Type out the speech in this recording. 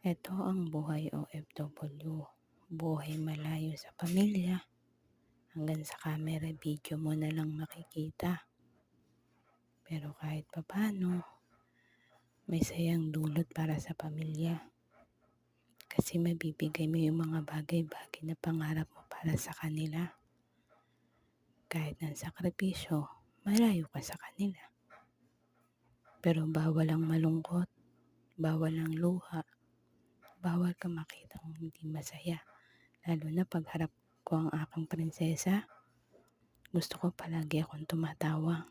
Ito ang buhay OFW, buhay malayo sa pamilya, hanggang sa camera video mo na lang makikita. Pero kahit papaano, may sayang dulot para sa pamilya. Kasi mabibigay mo yung mga bagay-bagay na pangarap mo para sa kanila. Kahit ng sakripisyo, malayo ka sa kanila. Pero bawal ang malungkot, bawal ang luha, bawal ka makitang hindi masaya. Lalo na pagharap ko ang aking prinsesa, gusto ko palagi akong tumatawa.